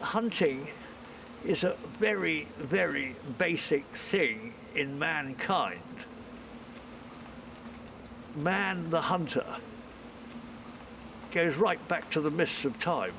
hunting is a very, very basic thing in mankind. Man, the hunter, goes right back to the mists of time.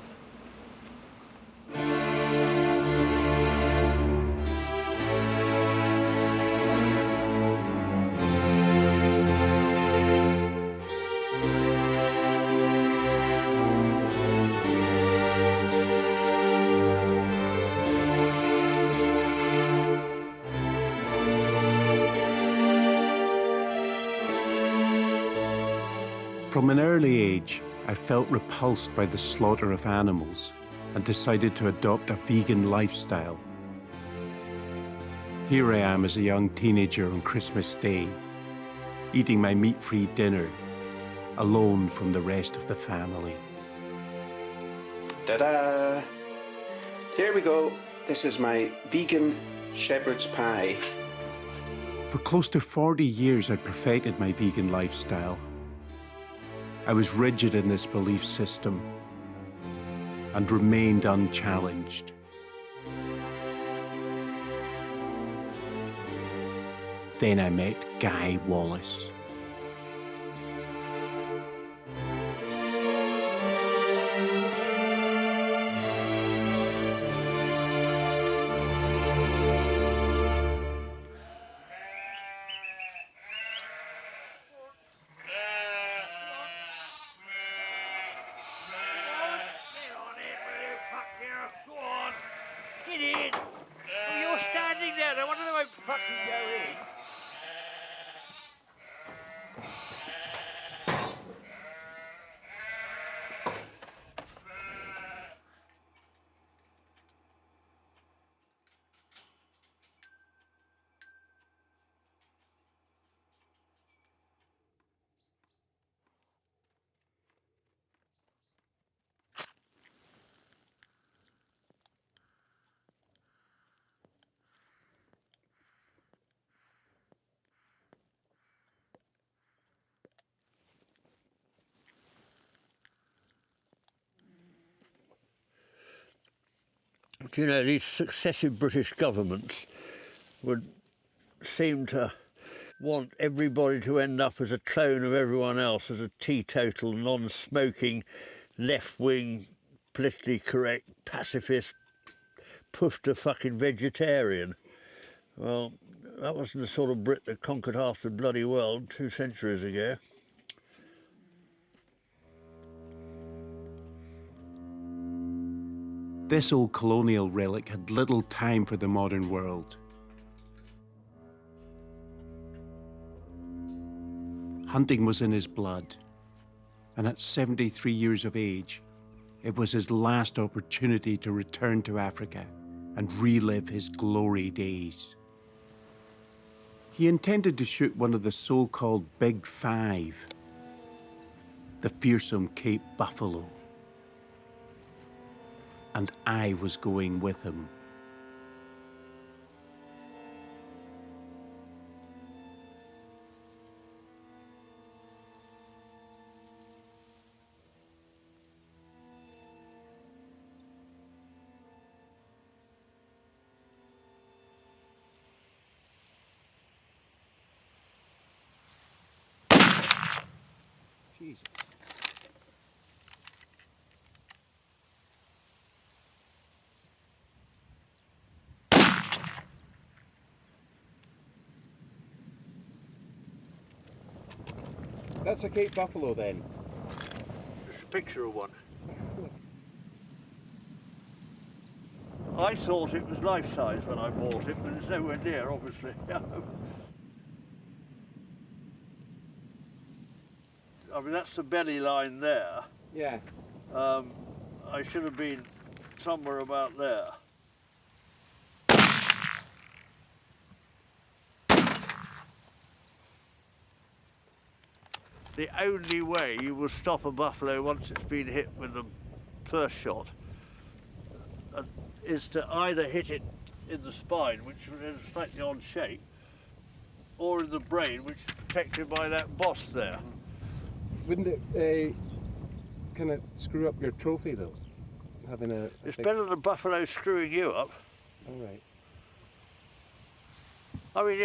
From an early age, I felt repulsed by the slaughter of animals and decided to adopt a vegan lifestyle. Here I am as a young teenager on Christmas Day, eating my meat-free dinner, alone from the rest of the family. Ta-da! Here we go. This is my vegan shepherd's pie. For close to 40 years, I perfected my vegan lifestyle. I was rigid in this belief system and remained unchallenged. Then I met Guy Wallace. Get in! Oh, you're standing there, I wonder if I fucking go in. Do you know, these successive British governments would seem to want everybody to end up as a clone of everyone else, as a teetotal, non-smoking, left-wing, politically correct, pacifist, pushed a fucking vegetarian. Well, that wasn't the sort of Brit that conquered half the bloody world 2 centuries ago. This old colonial relic had little time for the modern world. Hunting was in his blood, and at 73 years of age, it was his last opportunity to return to Africa and relive his glory days. He intended to shoot one of the so-called Big Five, the fearsome Cape buffalo. And I was going with him. Jesus. That's a Cape buffalo then. Just a picture of one. I thought it was life-size when I bought it, but it's nowhere near, obviously. I mean, that's the belly line there. Yeah. I should have been somewhere about there. The only way you will stop a buffalo once it's been hit with the first shot is to either hit it in the spine, which is a slightly odd shape, or in the brain, which is protected by that boss there. Wouldn't it kind of screw up your trophy though, having a It's big... better than a buffalo screwing you up. All right. I mean,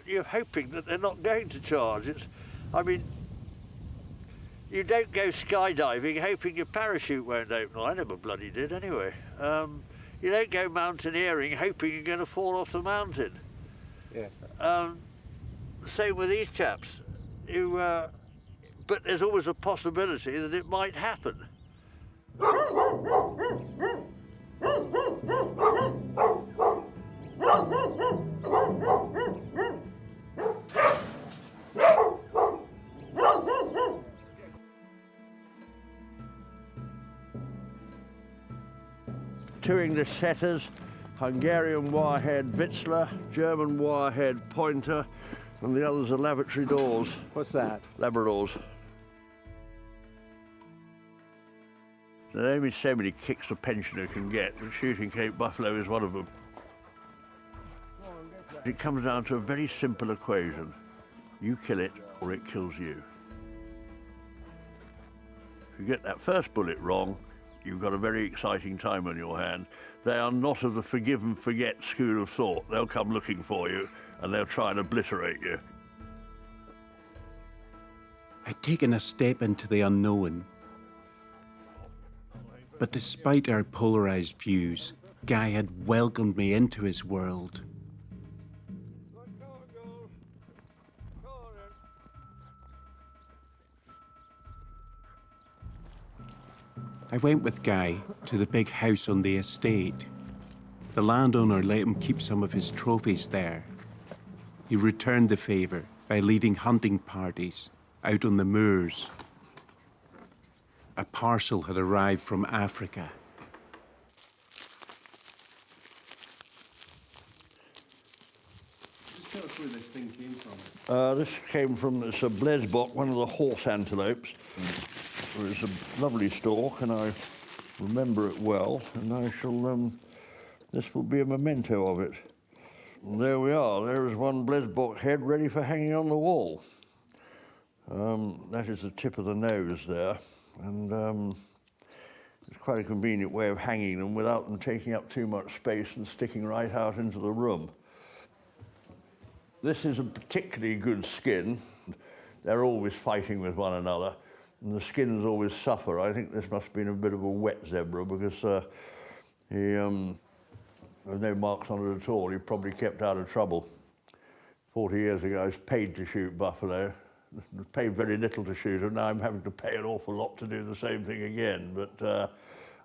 you're hoping that they're not going to charge. I mean, you don't go skydiving hoping your parachute won't open. Well, I never bloody did anyway. You don't go mountaineering hoping you're going to fall off the mountain. Yeah. Same with these chaps. But there's always a possibility that it might happen. Two English setters, Hungarian wirehead Vitzler, German wirehead Pointer, and the others are lavatory doors. What's that? Labradors. There are only so many kicks a pensioner can get, but shooting Cape buffalo is one of them. It comes down to a very simple equation. You kill it, or it kills you. If you get that first bullet wrong, you've got a very exciting time on your hand. They are not of the forgive and forget school of thought. They'll come looking for you, and they'll try and obliterate you. I'd taken a step into the unknown. But despite our polarized views, Guy had welcomed me into his world. I went with Guy to the big house on the estate. The landowner let him keep some of his trophies there. He returned the favour by leading hunting parties out on the moors. A parcel had arrived from Africa. Just tell us where this thing came from. This came from a blesbok, one of the horse antelopes. It's a lovely stalk, and I remember it well, and I shall, this will be a memento of it. And there we are, there is one blesbok head ready for hanging on the wall. That is the tip of the nose there, and it's quite a convenient way of hanging them without them taking up too much space and sticking right out into the room. This is a particularly good skin. They're always fighting with one another, and the skins always suffer. I think this must have been a bit of a wet zebra because there's no marks on it at all. He probably kept out of trouble. 40 years ago, I was paid to shoot buffalo. Paid very little to shoot them. Now I'm having to pay an awful lot to do the same thing again. But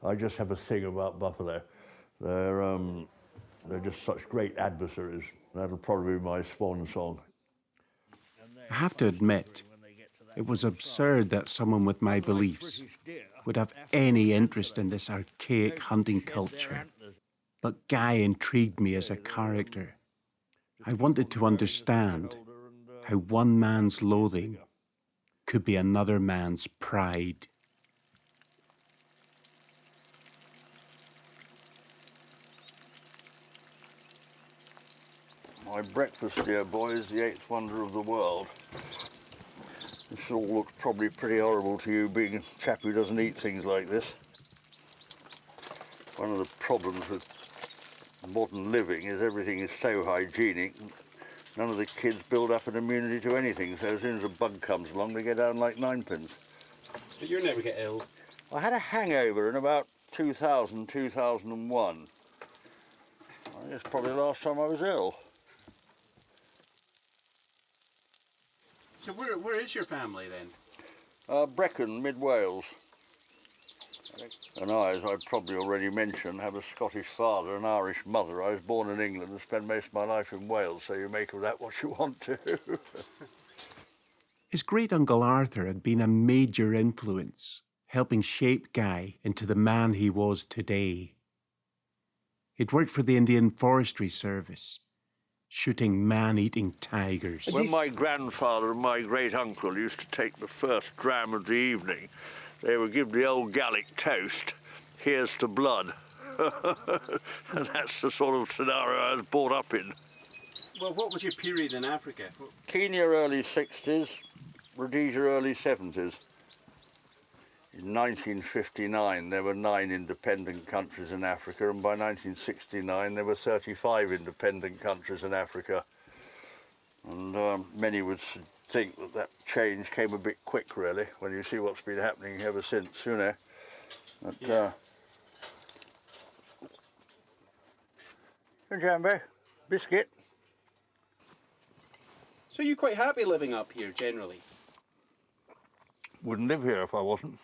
I just have a thing about buffalo. They're just such great adversaries. That'll probably be my swan song. I have to admit, it was absurd that someone with my beliefs would have any interest in this archaic hunting culture. But Guy intrigued me as a character. I wanted to understand how one man's loathing could be another man's pride. My breakfast, dear boy, is the eighth wonder of the world. This all looks probably pretty horrible to you, being a chap who doesn't eat things like this. One of the problems with modern living is everything is so hygienic. None of the kids build up an immunity to anything, so as soon as a bug comes along, they get down like ninepins. But you never get ill. I had a hangover in about 2000, 2001. I think it's probably the last time I was ill. So where is your family then? Brecon, mid-Wales. And I, as I've probably already mentioned, have a Scottish father and Irish mother. I was born in England and spent most of my life in Wales, so you make of that what you want to. His great-uncle Arthur had been a major influence, helping shape Guy into the man he was today. He'd worked for the Indian Forestry Service, shooting man-eating tigers. When my grandfather and my great-uncle used to take the first dram of the evening, they would give the old Gallic toast, "Here's to blood." And that's the sort of scenario I was brought up in. Well, what was your period in Africa? Kenya early 60s, Rhodesia early 70s. In 1959, there were 9 independent countries in Africa, and by 1969, there were 35 independent countries in Africa. And many would think that that change came a bit quick, really, when you see what's been happening ever since, you know. But, Yeah. Jambo, biscuit. So you're quite happy living up here, generally? Wouldn't live here if I wasn't.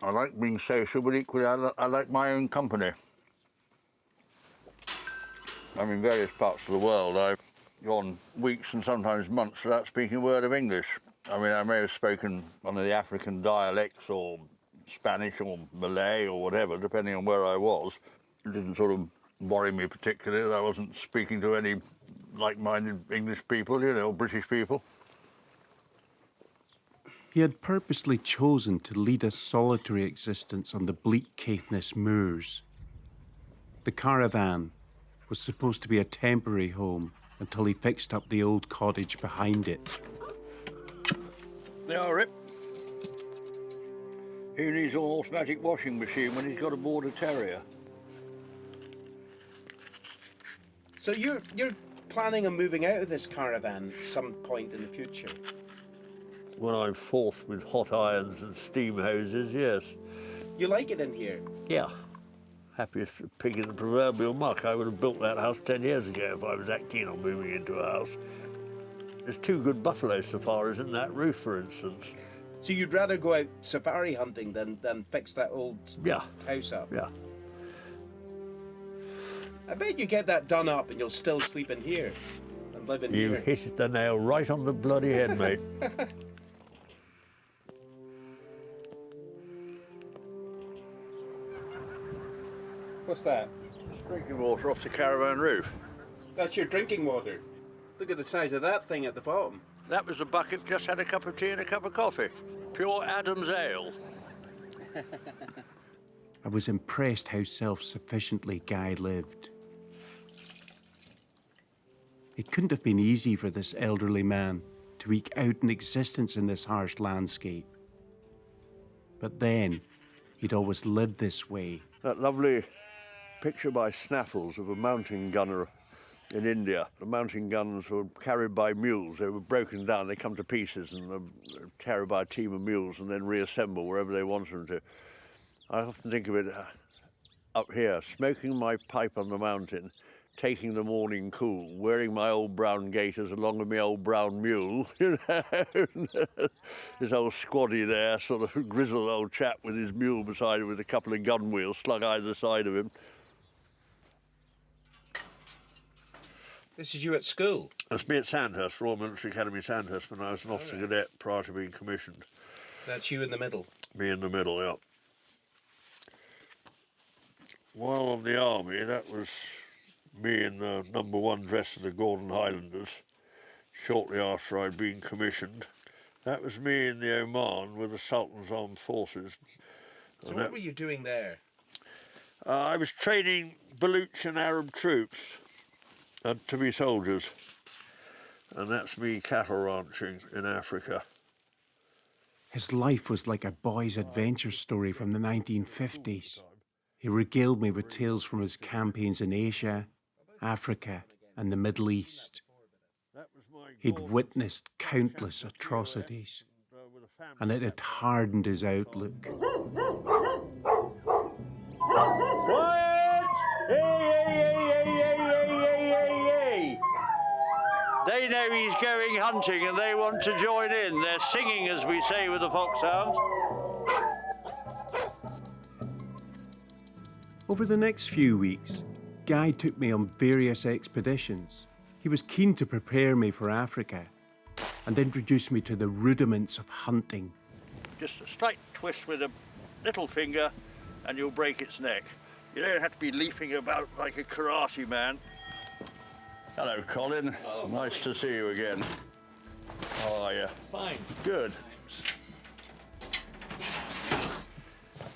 I like being social, but equally I like my own company. I'm in various parts of the world. I've gone weeks and sometimes months without speaking a word of English. I mean, I may have spoken one of the African dialects or Spanish or Malay or whatever, depending on where I was. It didn't sort of worry me particularly that I wasn't speaking to any like-minded English people, you know, British people. He had purposely chosen to lead a solitary existence on the bleak Caithness moors. The caravan was supposed to be a temporary home until he fixed up the old cottage behind it. They are, Rip. Who needs an automatic washing machine when he's got a border terrier? So you're planning on moving out of this caravan at some point in the future? When I'm forced with hot irons and steam hoses, yes. You like it in here? Yeah. Happiest pig in the proverbial muck. I would have built that house 10 years ago if I was that keen on moving into a house. There's 2 good buffalo safaris in that roof, for instance. So you'd rather go out safari hunting than fix that old house up? Yeah. I bet you get that done up and you'll still sleep in here and live in You here. hit the nail right on the bloody head, mate. What's that? Drinking water off the caravan roof. That's your drinking water. Look at the size of that thing at the bottom. That was the bucket, just had a cup of tea and a cup of coffee. Pure Adam's ale. I was impressed how self-sufficiently Guy lived. It couldn't have been easy for this elderly man to eke out an existence in this harsh landscape. But then, he'd always lived this way. That lovely picture by Snaffles of a mountain gunner in India. The mountain guns were carried by mules. They were broken down, they come to pieces and they're carried by a team of mules and then reassemble wherever they wanted them to. I often think of it up here, smoking my pipe on the mountain, taking the morning cool, wearing my old brown gaiters along with my old brown mule, you know. This old squaddy there, sort of grizzled old chap with his mule beside him with a couple of gun wheels slung either side of him. This is you at school? That's me at Sandhurst, Royal Military Academy Sandhurst, when I was an officer cadet prior to being commissioned. That's you in the middle? Me in the middle, yeah. While on the army, that was me in the #1 dress of the Gordon Highlanders, shortly after I'd been commissioned. That was me in the Oman with the Sultan's Armed Forces. So what were you doing there? I was training Baluch and Arab troops to be soldiers. And that's me cattle ranching in Africa. His life was like a boy's adventure story from the 1950s. He regaled me with tales from his campaigns in Asia, Africa, and the Middle East. He'd witnessed countless atrocities, and it had hardened his outlook. They know he's going hunting and they want to join in. They're singing, as we say, with the foxhounds. Over the next few weeks, Guy took me on various expeditions. He was keen to prepare me for Africa and introduce me to the rudiments of hunting. Just a slight twist with a little finger and you'll break its neck. You don't have to be leaping about like a karate man. Hello, Colin. Oh, nice to see you again. How are you? Fine. Good.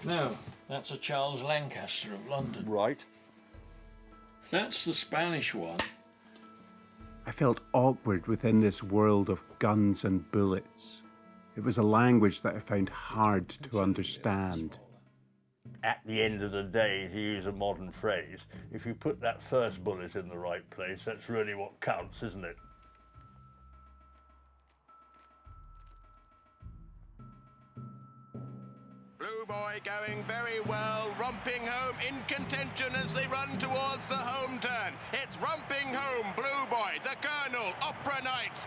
No, that's a Charles Lancaster of London. Right. That's the Spanish one. I felt awkward within this world of guns and bullets. It was a language that I found hard to understand. At the end of the day, to use a modern phrase, if you put that first bullet in the right place, that's really what counts, isn't it? Blue Boy going very well, romping home in contention as they run towards the home turn. It's romping home, Blue Boy, the Colonel, Opera Knights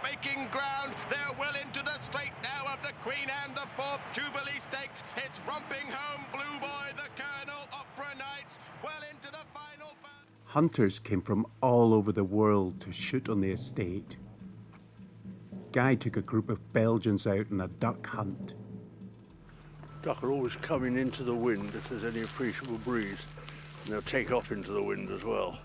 making ground. They're well into the straight now of the Queen and the 4th Jubilee Stakes. It's romping home, Blue Boy, the Colonel, Opera Knights, well into the final. Hunters came from all over the world to shoot on the estate. Guy took a group of Belgians out on a duck hunt. Duck are always coming into the wind if there's any appreciable breeze, and they'll take off into the wind as well.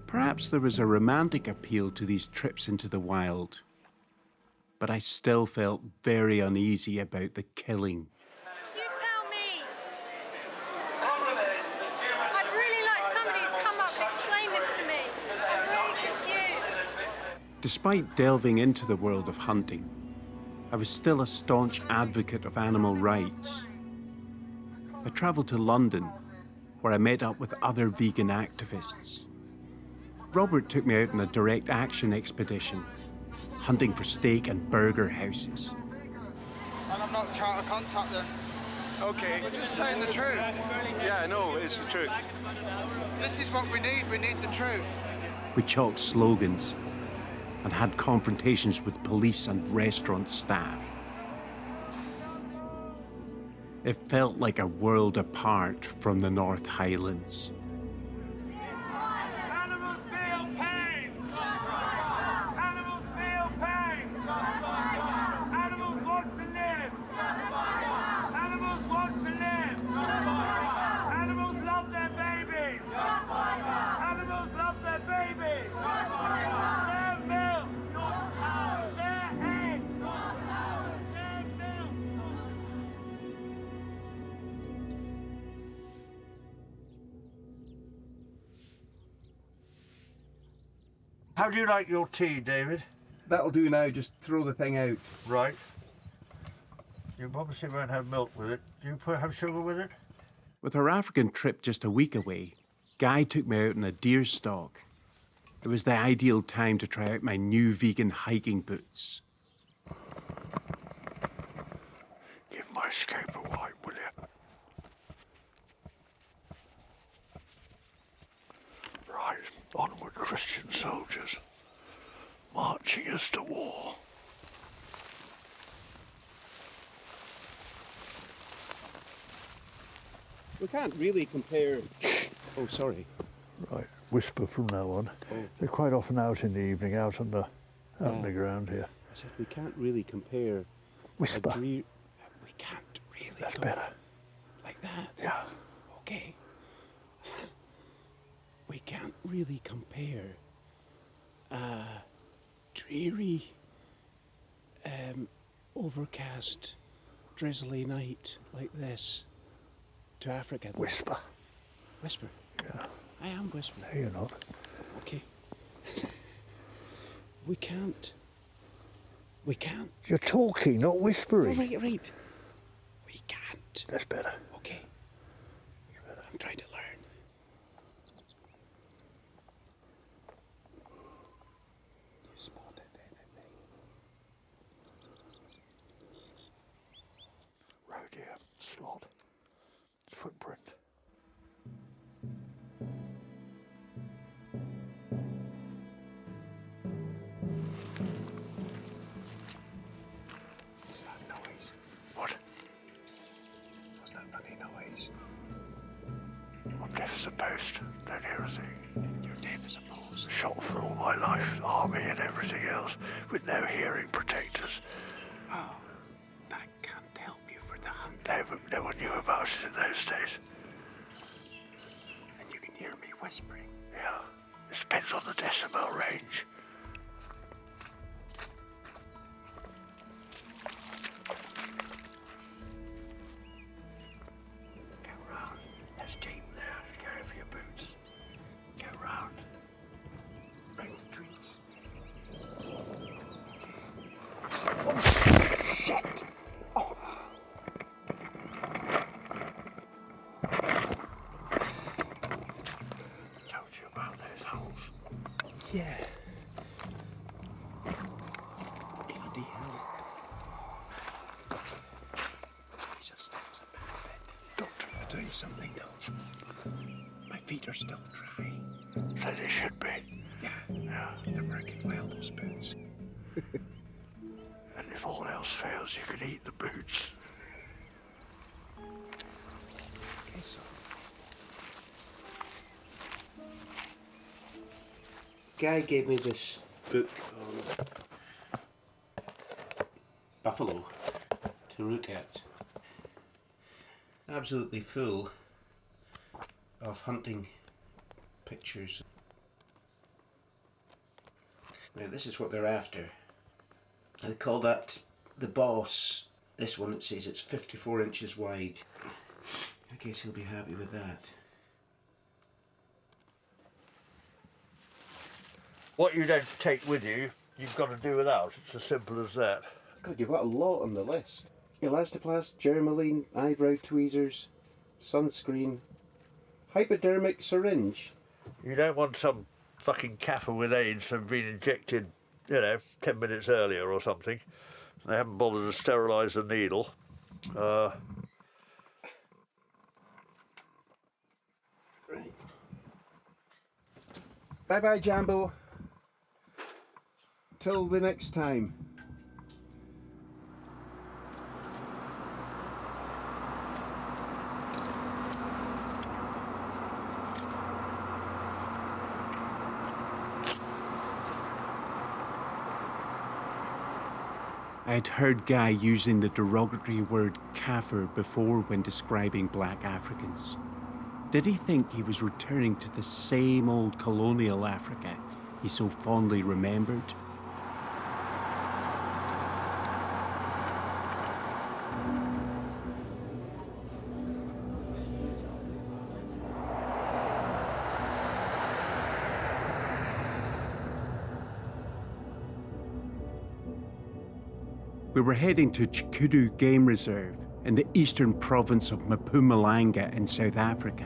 Perhaps there was a romantic appeal to these trips into the wild, but I still felt very uneasy about the killing. You tell me. I'd really like somebody to come up and explain this to me. I'm really confused. Despite delving into the world of hunting, I was still a staunch advocate of animal rights. I travelled to London, where I met up with other vegan activists. Robert took me out on a direct action expedition, hunting for steak and burger houses. And I'm not trying to contact them. Okay. We're just saying the truth. Yeah, no, it's the truth. This is what we need the truth. We chalked slogans and had confrontations with police and restaurant staff. It felt like a world apart from the North Highlands. Animals feel pain. Animals feel pain. Animals want to live. Animals want to live. Animals love their babies. Animals love their babies. Their milk. Their eggs. Their milk. How do you like your tea, David? That'll do now, just throw the thing out. Right. You obviously won't have milk with it. Do you have sugar with it? With our African trip just a week away, Guy took me out on a deer stalk. It was the ideal time to try out my new vegan hiking boots. Give my scope a wipe, will you? Right, onward, Christian soldiers, marching us to war. We can't really compare. Oh, sorry. Right, whisper from now on. They're quite often out in the evening, out on the ground here. I said we can't really compare. Whisper. We can't really. That's go better. like that. Yeah. Okay. We can't really compare a dreary, overcast, drizzly night like this to Africa. Whisper. Whisper. Yeah. I am whispering. No, you're not. Okay. We can't. We can't. You're talking, not Oh, whispering. right. We can't. That's better. Okay. I'm trying to learn. You spotted anything? Road here, slot, footprint. What's that noise? What? What's that funny noise? I'm deaf as a post. Don't hear a thing. You're deaf as a post. Shot for all my life, army and everything else, with no hearing protectors. Oh, that can't help you for the hunt. No one knew about it in those days. And you can hear me whispering. Yeah, it depends on the decibel range. about those holes. Yeah. Bloody hell. Jesus, that was a bad bit. Doctor, I'll tell you something though. My feet are still dry. So they should be. Yeah. They're working well, those boots. And if all else fails, you can eat the boots. Okay, so. Guy gave me this book on buffalo to look at. Absolutely full of hunting pictures. Now this is what they're after. They call that the boss. This one, it says it's 54 inches wide. I guess he'll be happy with that. What you don't take with you, you've got to do without. It's as simple as that. God, you've got a lot on the list. Elastoplast, Germaline, eyebrow tweezers, sunscreen, hypodermic syringe. You don't want some fucking kaffir with AIDS and been injected, 10 minutes earlier or something. They haven't bothered to sterilise the needle. Right. Bye-bye, Jambo. Till the next time. I'd heard Guy using the derogatory word kaffir before when describing black Africans. Did he think he was returning to the same old colonial Africa he so fondly remembered? We were heading to Chikudu Game Reserve in the eastern province of Mpumalanga in South Africa.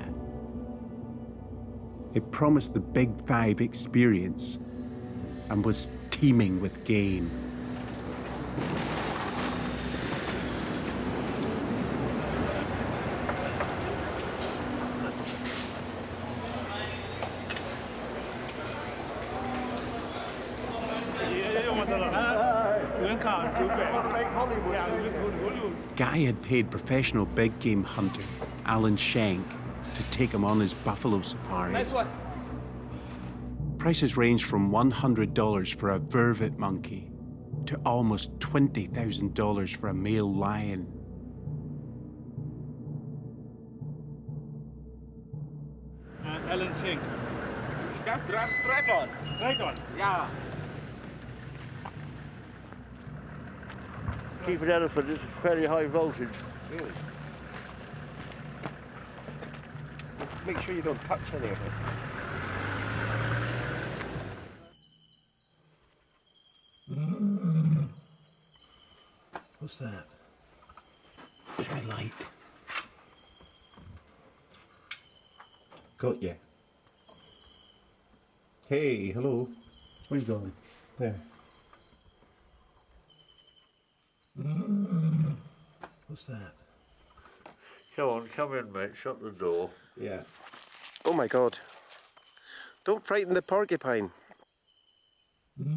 It promised the Big Five experience and was teeming with game. Guy had paid professional big game hunter Alan Schenk to take him on his buffalo safari. Nice one. Prices ranged from $100 for a vervet monkey to almost $20,000 for a male lion. Alan Singh. Just drive straight on. Straight on. Yeah. Keep it elephant, it's fairly high voltage. Really? Make sure you don't touch any of it. What's that? Where's my light? Got you. Hey, hello. Where you going? There. What's that? Come on, come in, mate. Shut the door. Yeah. Oh my God. Don't frighten the porcupine. It's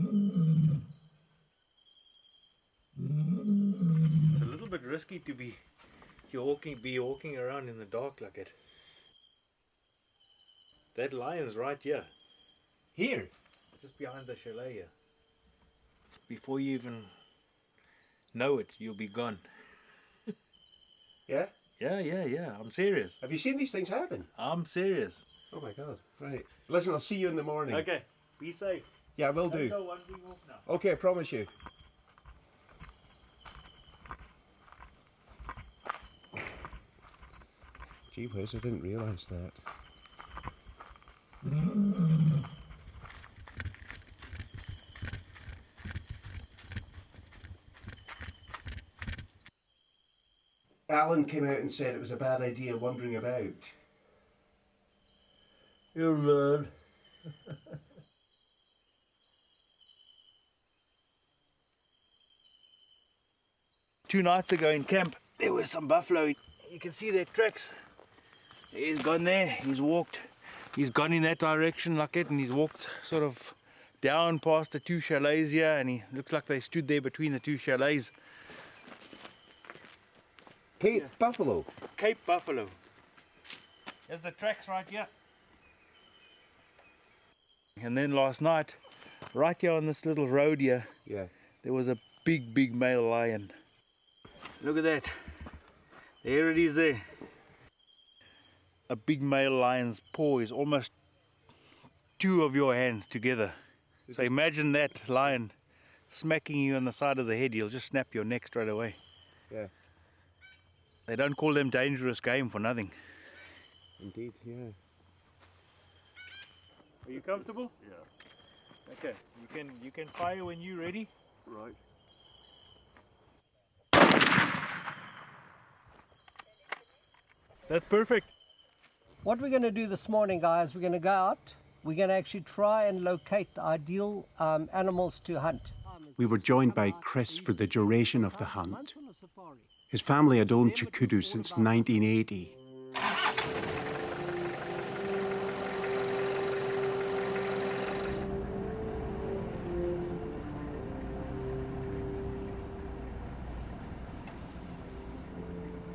a little bit risky to be walking around in the dark like it. That lion's right here. Here? Just behind the chalet here. Before you even know it, you'll be gone. Yeah? Yeah. I'm serious. Have you seen these things happen? I'm serious. Oh my God. Right. Listen, I'll see you in the morning. Okay, be safe. Yeah, I will do. Don't go wandering off now. Okay, I promise you. Gee whiz, I didn't realise that. Alan came out and said it was a bad idea wandering about. You'll learn. 2 nights ago in camp, there were some buffalo. You can see their tracks. He's gone there, he's walked, he's gone in that direction like it, and he's walked sort of down past the 2 chalets here, and he looks like they stood there between the 2 chalets. Cape buffalo. Cape buffalo. There's the tracks right here. And then last night, right here on this little road here, Yeah. there was a big male lion. Look at that. There it is there. A big male lion's paw is almost 2 of your hands together. So imagine that lion smacking you on the side of the head, he'll just snap your neck straight away. Yeah. They don't call them dangerous game for nothing. Indeed, yeah. Are you comfortable? Yeah. Okay, you can fire when you're ready. Right. That's perfect. What we're going to do this morning, guys, we're going to go out. We're going to actually try and locate the ideal animals to hunt. We were joined by Chris for the duration of the hunt. His family had owned Chikudu since 1980.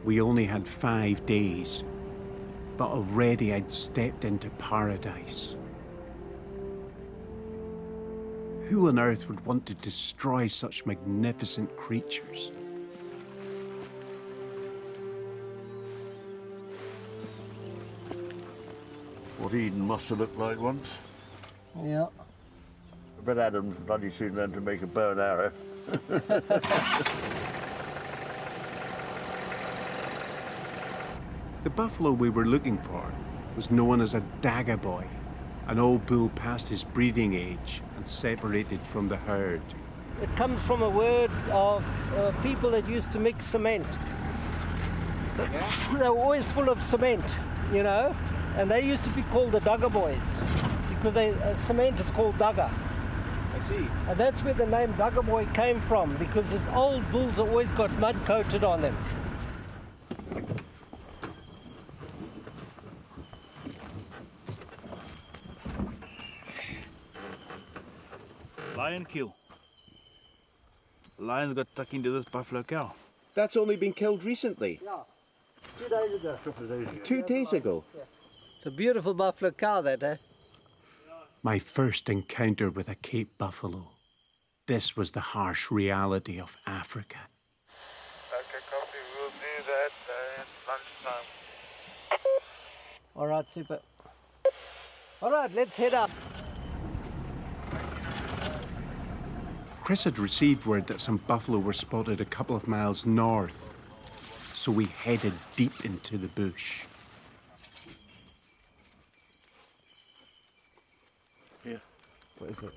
We only had 5 days, but already I'd stepped into paradise. Who on earth would want to destroy such magnificent creatures? What Eden must have looked like once. Yeah. I bet Adam's bloody soon learned to make a bow and arrow. The buffalo we were looking for was known as a dagger boy, an old bull past his breeding age and separated from the herd. It comes from a word of people that used to mix cement. They were always full of cement, you know, and they used to be called the Dugger Boys because cement is called Dugger. I see. And that's where the name Dugger Boy came from, because the old bulls always got mud coated on them. Lion kill. Lions got stuck into this buffalo cow. That's only been killed recently. Yeah, 2 days ago. 2 days ago. It's a beautiful buffalo cow, that, eh? My first encounter with a Cape buffalo. This was the harsh reality of Africa. Okay, copy. We'll do that at lunchtime. All right, super. All right, let's head up. Chris had received word that some buffalo were spotted a couple of miles north, so we headed deep into the bush. Here. What is it?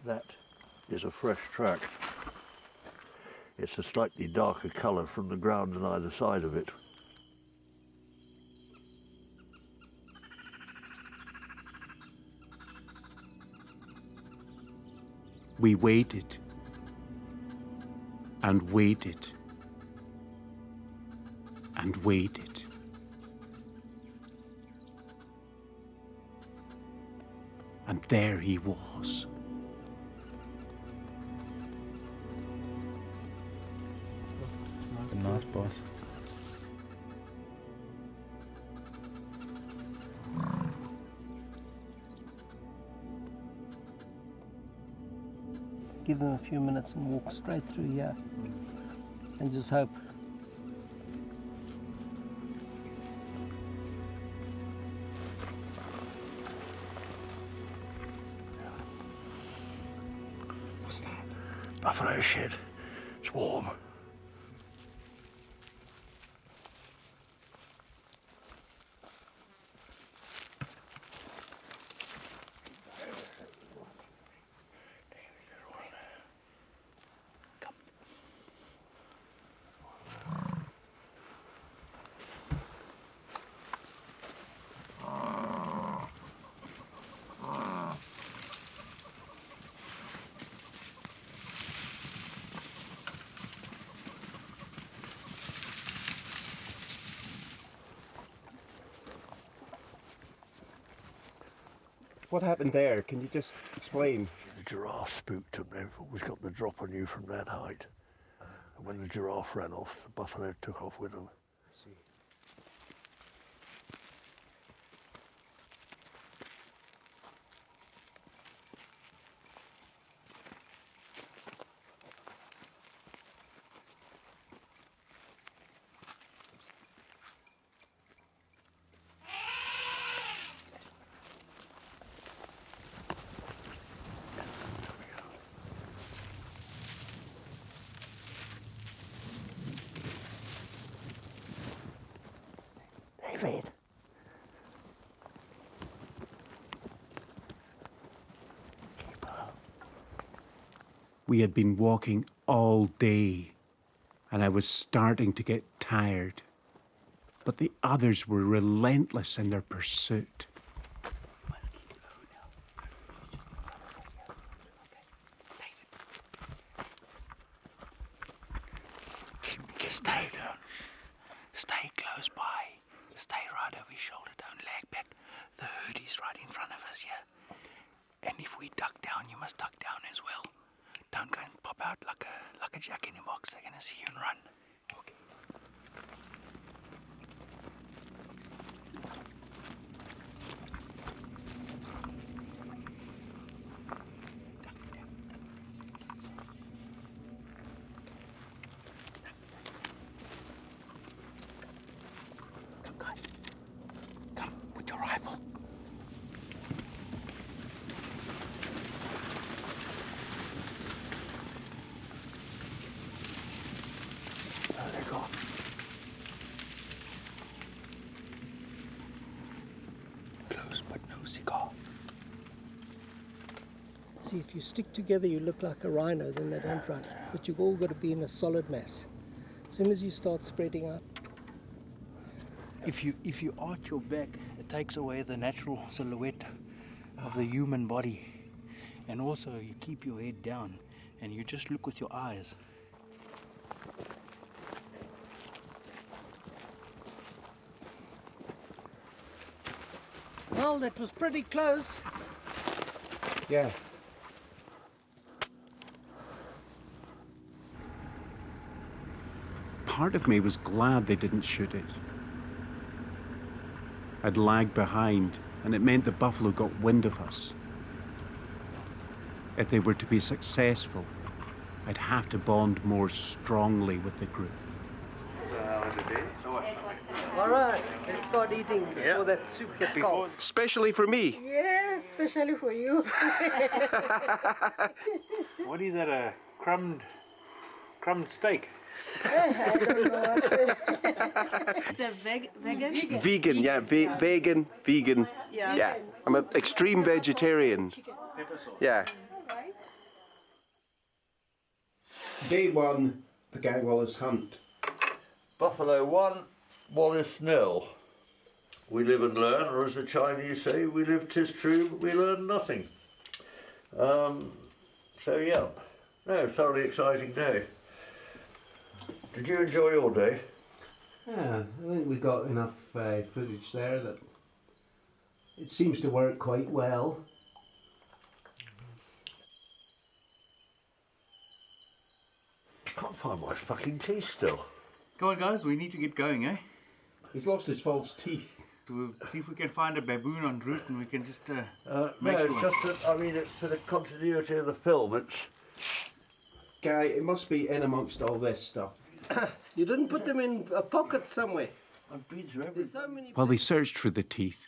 That is a fresh track. It's a slightly darker colour from the ground on either side of it. We waited and waited and waited. And there he was. That's a nice boss. Give them a few minutes and walk straight through here and just hope. What's that? Buffalo shit. It's warm. What happened there? Can you just explain? The giraffe spooked them. They've always got the drop on you from that height. And when the giraffe ran off, the buffalo took off with them. David. We had been walking all day, and I was starting to get tired. But the others were relentless in their pursuit. Stay close by. Stay right over his shoulder. Don't lag back. The herd is right in front of us here. And if we duck down, you must duck down as well. Don't go and pop out like a jack in a box. They're going to see you and run. Okay. Come, guys. Come with your rifle. Close but no cigar. See, if you stick together, you look like a rhino, then they don't run. But you've all got to be in a solid mass. As soon as you start spreading out. If you arch your back, it takes away the natural silhouette of the human body. And also you keep your head down and you just look with your eyes. Well, that was pretty close. Yeah. Part of me was glad they didn't shoot it. I'd lagged behind, and it meant the buffalo got wind of us. If they were to be successful, I'd have to bond more strongly with the group. So how was the day? All right, let's start eating before that soup gets cold. Especially for me. Yes, especially for you. What is that, a crumbed steak? I don't know what's it. It's a vegan? Vegan, yeah. Vegan. Yeah. I'm an extreme vegetarian. Yeah. Day one, the Guy Wallace hunt. Buffalo 1, Wallace 0. We live and learn, or as the Chinese say, we live 'tis true, but we learn nothing. So yeah, no, thoroughly exciting day. Did you enjoy your day? Yeah, I think we got enough footage there that it seems to work quite well. I can't find my fucking teeth still. Come on, guys, we need to get going, eh? He's lost his false teeth. We'll see if we can find a baboon en route and we can just No, make it's one. just that, I mean, it's for the continuity of the film. It's Guy, it must be in amongst all this stuff. You didn't put them in a pocket somewhere. I've been through everything. There's so many. While they searched for the teeth,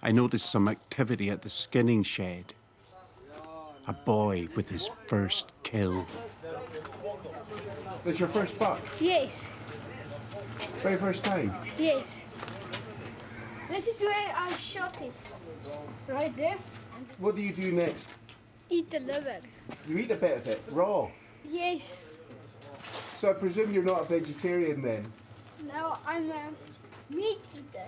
I noticed some activity at the skinning shed. A boy with his first kill. It's your first buck? Yes, Very first time? yes. This is where I shot it. Right there. What do you do next? Eat the liver. You eat a bit of it, raw. Yes. So I presume you're not a vegetarian then? Now I'm a meat eater.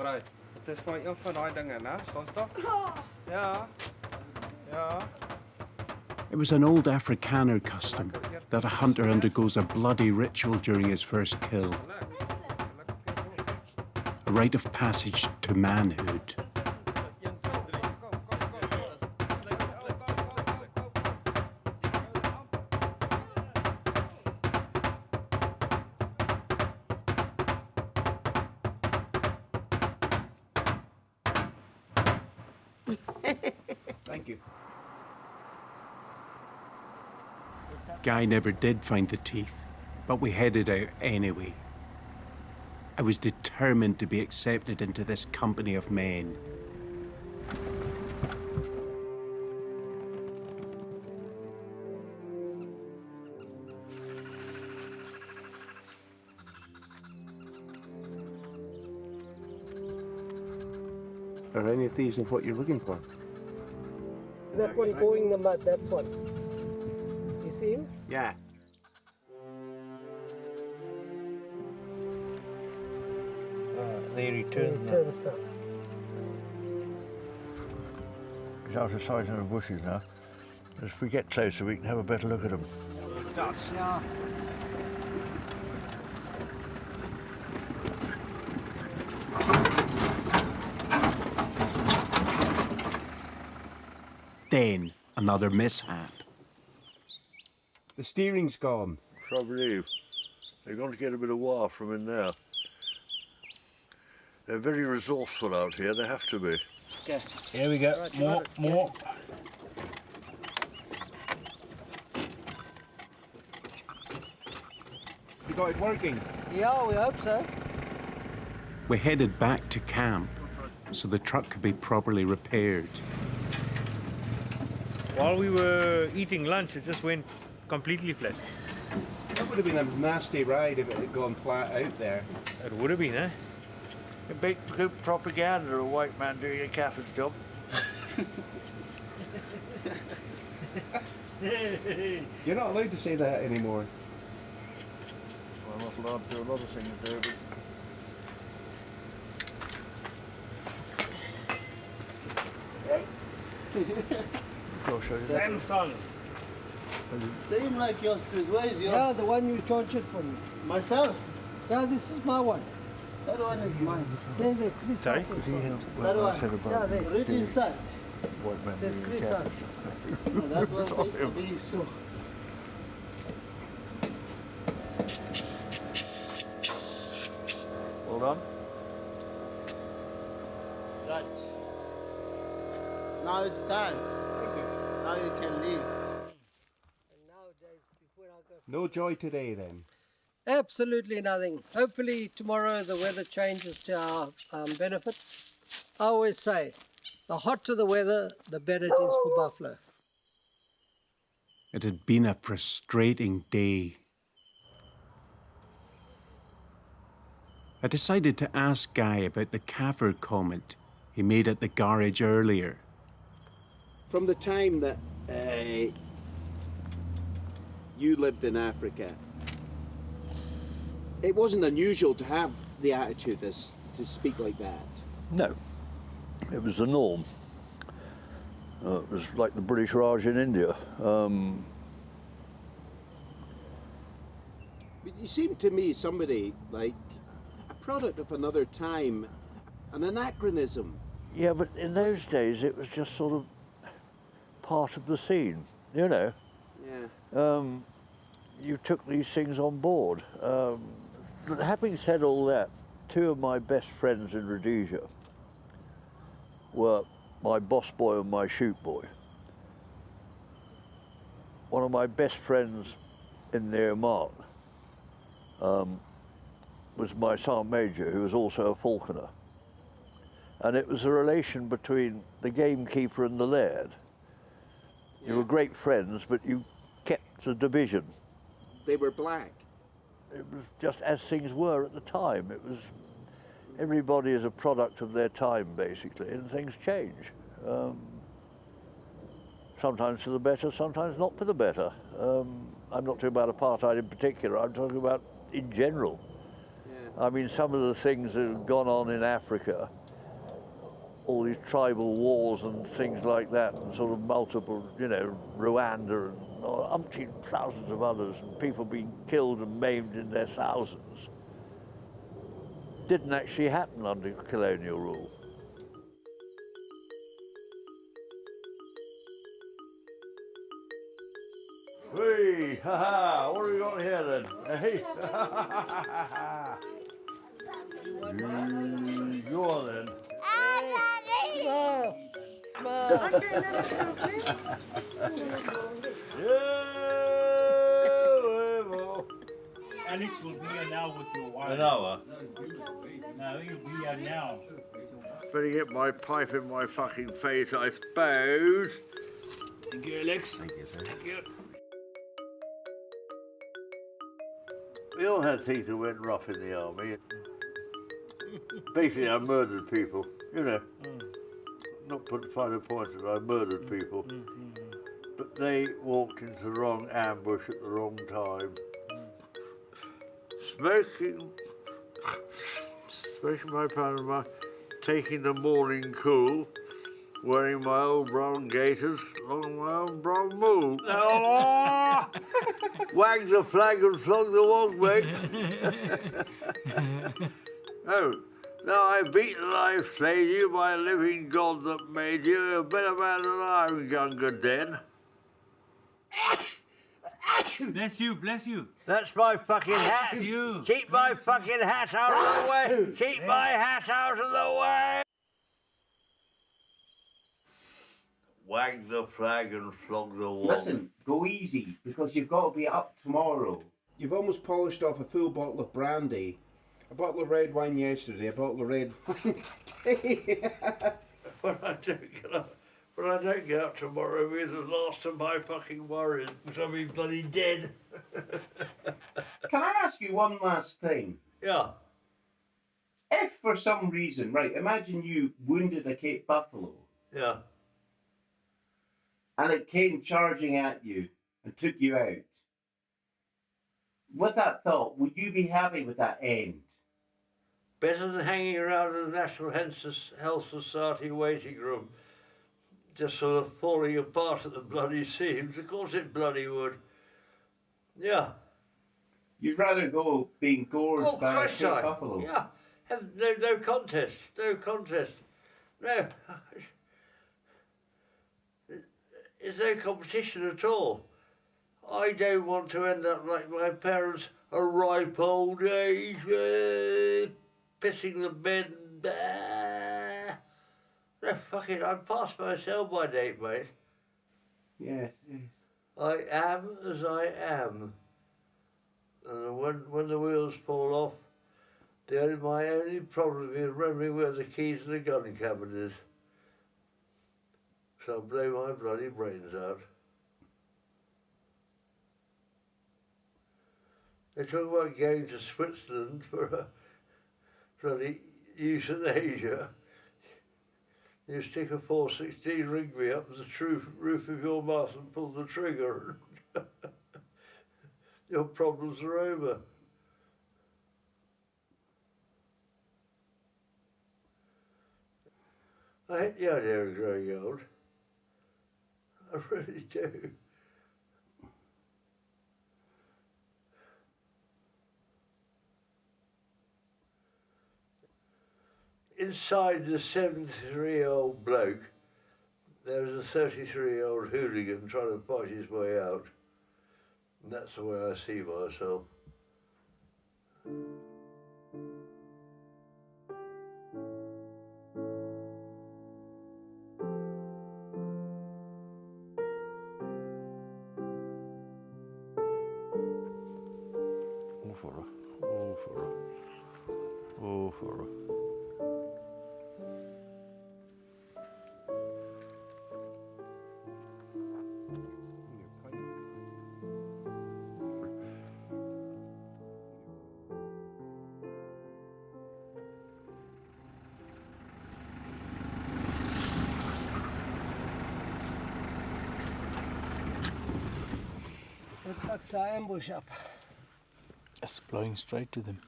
Right. Het is maar een van die dingen, né? Soms toch? Oh. Ja. Ja. It was an old Afrikaner custom that a hunter undergoes a bloody ritual during his first kill. A a rite of passage to manhood. Thank you. Guy never did find the teeth, but we headed out anyway. I was determined to be accepted into this company of men. Are any of these what you're looking for? That one going in the mud, that's one. You see him? Yeah. There he turns now. Turns now. He's out of sight in the bushes now. If we get closer, we can have a better look at him. Dust. Yeah. Then another mishap. The steering's gone. Probably. They're going to get a bit of wire from in there. They're very resourceful out here, they have to be. Okay. Here we go. Right, More. You got it working? Yeah, we hope so. We headed back to camp so the truck could be properly repaired. While we were eating lunch, it just went completely flat. That would have been a nasty ride if it had gone flat out there. It would have been, eh? A big good propaganda, a white man doing a Kaffir's job. You're not allowed to say that anymore. Well, I'm not allowed to do a lot of things there, but... I'll show you that. Samsung. Same like yours, Chris. Where is yours? Yeah, the one you tortured for me. Myself? Yeah, this is my one. That one is mine. Says there, Chris Sorry? Sausage. That one. Yeah, there. Read inside. White man Says doing a Chris Kaffir's Sausage. No, that one says to be so. Well done. Right. Now it's done. Now you can leave. No joy today then? Absolutely nothing. Hopefully tomorrow the weather changes to our benefit. I always say, the hotter the weather, the better it is for buffalo. It had been a frustrating day. I decided to ask Guy about the Kaffir comment he made at the garage earlier. From the time that you lived in Africa, it wasn't unusual to have the attitude to speak like that. No, it was the norm. It was like the British Raj in India. But you seem to me somebody like a product of another time, an anachronism. Yeah, but in those days it was just sort of part of the scene, you know. Yeah. You took these things on board. But having said all that, two of my best friends in Rhodesia were my boss boy and my shoot boy. One of my best friends in the Oman was my sergeant major, who was also a falconer. And it was a relation between the gamekeeper and the laird. You were great friends, but you kept the division. They were black. It was just as things were at the time. It was, everybody is a product of their time, basically, and things change. Sometimes for the better, sometimes not for the better. I'm not talking about apartheid in particular, I'm talking about in general. Yeah. I mean, some of the things that have gone on in Africa, all these tribal wars and things like that, and sort of multiple, you know, Rwanda and umpteen thousands of others, and people being killed and maimed in their thousands, didn't actually happen under colonial rule. Hey, ha-ha, what have we got here then? Hey, go on then. Smile. Smile. Alex will be here now with your wife. An hour? No, he'll be here now. Better get my pipe in my fucking face, I suppose. Thank you, Alex. Thank you, sir. Thank you. We all had things that went rough in the army. Basically, I murdered people, you know. Not put finer points that I murdered people. But they walked into the wrong ambush at the wrong time. Smoking my Panama, taking the morning cool, wearing my old brown gaiters on my own brown mule. Oh! Wag the flag and flog the wog, mate. Oh, now I've beaten and I've slain you by a living God that made you a better man than I, younger den. Bless you, bless you. That's my fucking hat. Bless you. Keep my fucking hat out of the way. Keep my hat out of the way. Wag the flag and flog the wall. Listen, go easy, because you've got to be up tomorrow. You've almost polished off a full bottle of brandy, a bottle of red wine yesterday, a bottle of red wine today. When I don't get up tomorrow, it'll be the last of my fucking worries, because I'll be bloody dead. Can I ask you one last thing? Yeah. If for some reason, right, imagine you wounded a Cape buffalo. Yeah. And it came charging at you and took you out. With that thought, would you be happy with that end? Better than hanging around in the National Health Society waiting room, just sort of falling apart at the bloody seams. Of course it bloody would. Yeah. You'd rather go being gorged by a Christ, Cape buffalo? Yeah. No contest. No contest. No. There's no competition at all. I don't want to end up like my parents, a ripe old age, pissing the bed. No, fuck it, I'm past my sell-by date, mate. Yes, yes. I am as I am. And when the wheels fall off, my only problem is remembering where the keys to the gun cabinet is. So I'll blow my bloody brains out. They talk about going to Switzerland for a bloody euthanasia. You stick a 416 Rigby up the roof of your mouth and pull the trigger. Your problems are over. I hate the idea of growing old. I really do. Inside the 73-year-old bloke, there was a 33-year-old hooligan trying to fight his way out. And that's the way I see myself. That fucks our ambush up. It's blowing straight to them.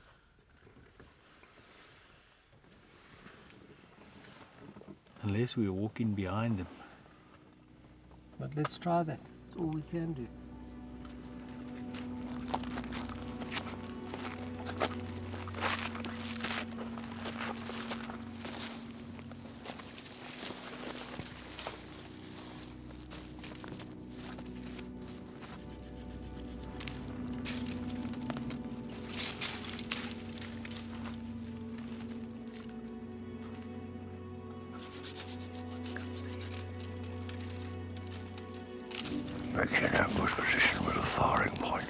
Unless we're walking behind them. But let's try that. That's all we can do. making an ambush position with a firing point,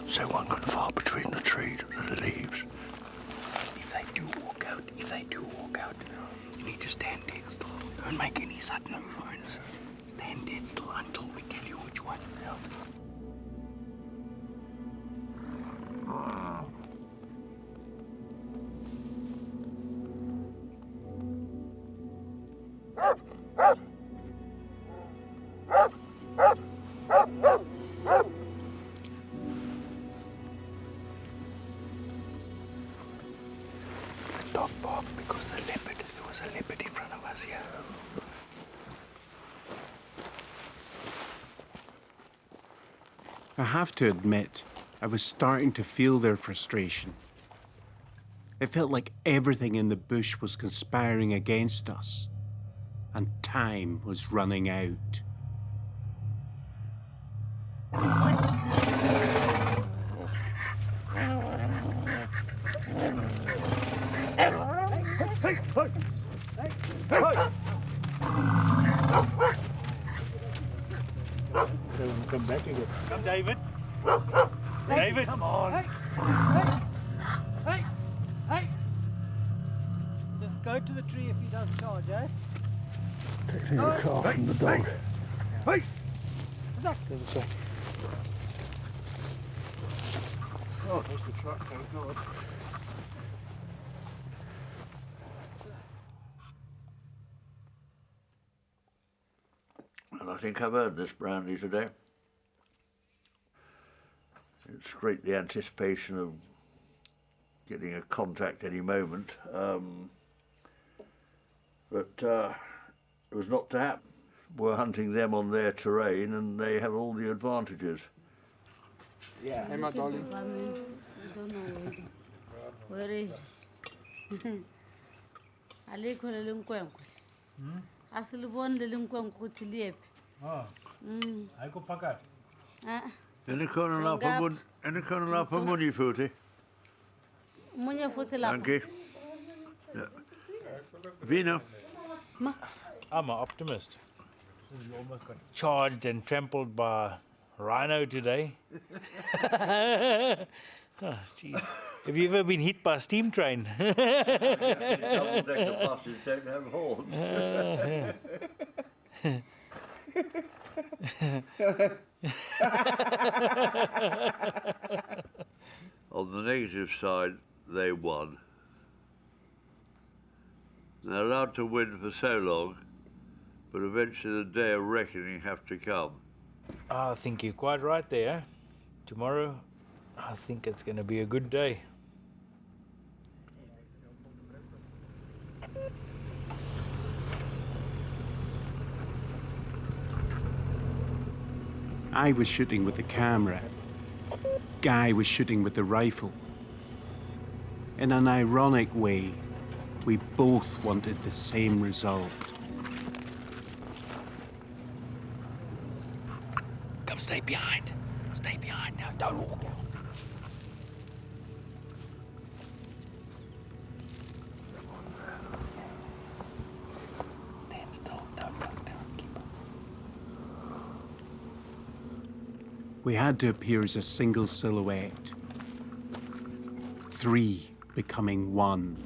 so one can fire between the trees and the leaves. If they do walk out, you need to stand dead still. Don't make any sudden movements. Stand dead still until we tell you which one. Dog barked because there was a leopard in front of us here. I have to admit, I was starting to feel their frustration. It felt like everything in the bush was conspiring against us, and time was running out. Come back again. Come, David. David, come on. Hey! Just go to the tree if he does charge, eh? Taking the car from the dog. Hey! Oh, there's the truck. Oh, God. And I think I've earned this brandy today. It's great, the anticipation of getting a contact any moment. But it was not to happen. We're hunting them on their terrain and they have all the advantages. Yeah. Hey, my darling. I don't know where is Aliko lelinkwengwe. Asiliboni lelinkwengwe ukuthi liyepi. Oh. Ayikho phakathi. Enikhona lapha munye futhi. Munye futhi lapha. Thank you. Yeah. Vino. I'm an optimist. You almost got charged and trampled by rhino today. Oh, jeez. Have you ever been hit by a steam train? Double-decker buses don't have horns. On the negative side, they won. They're allowed to win for so long, but eventually the day of reckoning have to come. I think you're quite right there. Tomorrow, I think it's going to be a good day. I was shooting with the camera. Guy was shooting with the rifle. In an ironic way, we both wanted the same result. Come, stay behind. Stay behind now. Don't walk. Stand still. Don't look down. Keep up. We had to appear as a single silhouette. 3 becoming 1.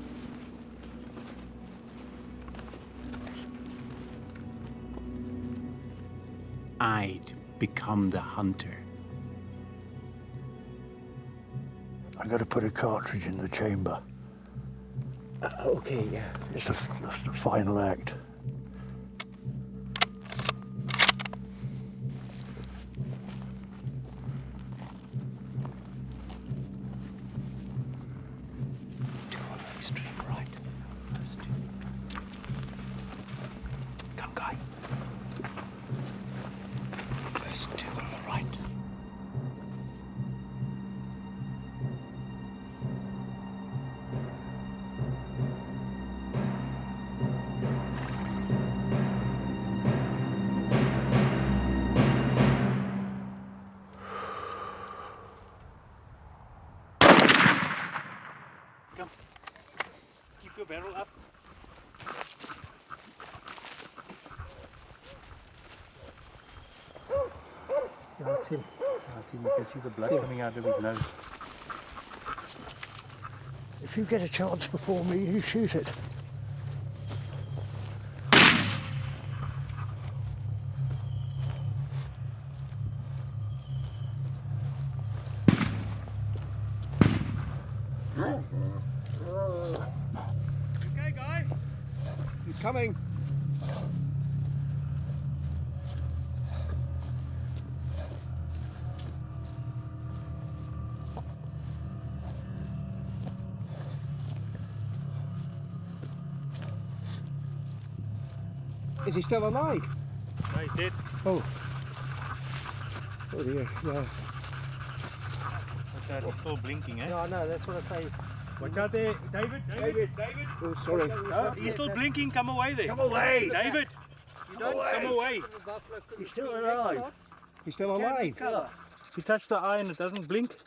I'd become the hunter. I've got to put a cartridge in the chamber. Okay, yeah. It's the final act. Two on the extreme right. First two. Come, Guy. First two on the right. Come. Keep your barrel up. See him. I think you can see the blood coming out of his nose. If you get a chance before me, you shoot it. Okay, Guy? He's coming. Is he still alive? No, he's dead. Oh. Oh dear, yeah. Okay, he's still blinking, eh? Yeah, I know, that's what I say. Watch out there, David. David. Oh, sorry. No, he's still blinking. Come away there. Come away! David. You don't Come away. He's still alive. He's still alive? If you touch the eye and it doesn't blink,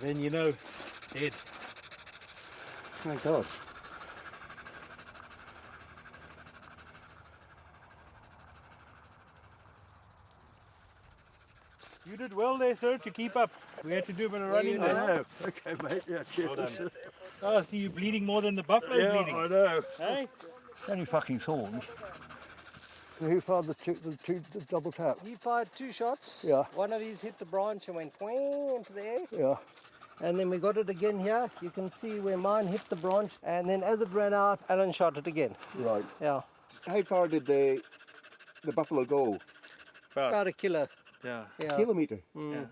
then you know, dead. My God. You did well there, sir, to keep up. We had to do a bit of running there. I know. Okay, mate. Yeah, cheers. Well done. Oh, I see you bleeding more than the buffalo bleeding. I know. Hey? It's only fucking thorns. So who fired the double tap? He fired 2 shots. Yeah. One of these hit the branch and went twing into the air. Yeah. And then we got it again here. You can see where mine hit the branch. And then as it ran out, Alan shot it again. Right. Yeah. How far did the buffalo go? About a kilo. Yeah. Yeah. Kilometre? Mm.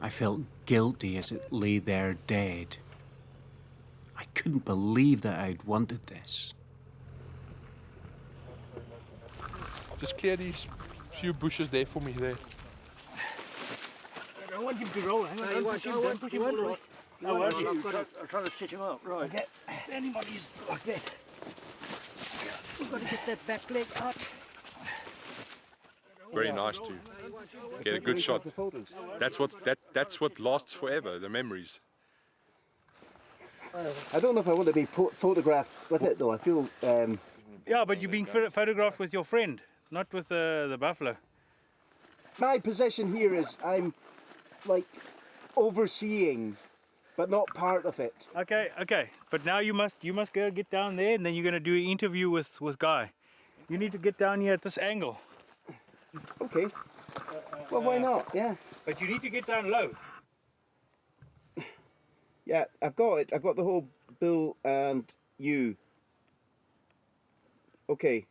I felt guilty as it lay there dead. I couldn't believe that I'd wanted this. Just clear these few bushes there for me there. I don't want him to roll. Hang on, No, don't push him all the way. No, won't you? I'm trying to sit him up. Right. Okay. Anybody's like that. We've got to get that back leg out. Very nice to get a good shot. That's what lasts forever, the memories. I don't know if I want to be photographed with it though. I feel Yeah, but you're being photographed with your friend, not with the buffalo. my position here is I'm like overseeing, but not part of it. Okay, okay. But now you must go get down there, and then you're going to do an interview with Guy. You need to get down here at this angle. Okay. Well, why not? Yeah. But you need to get down low. Yeah, I've got it. I've got the whole bull and you. Okay.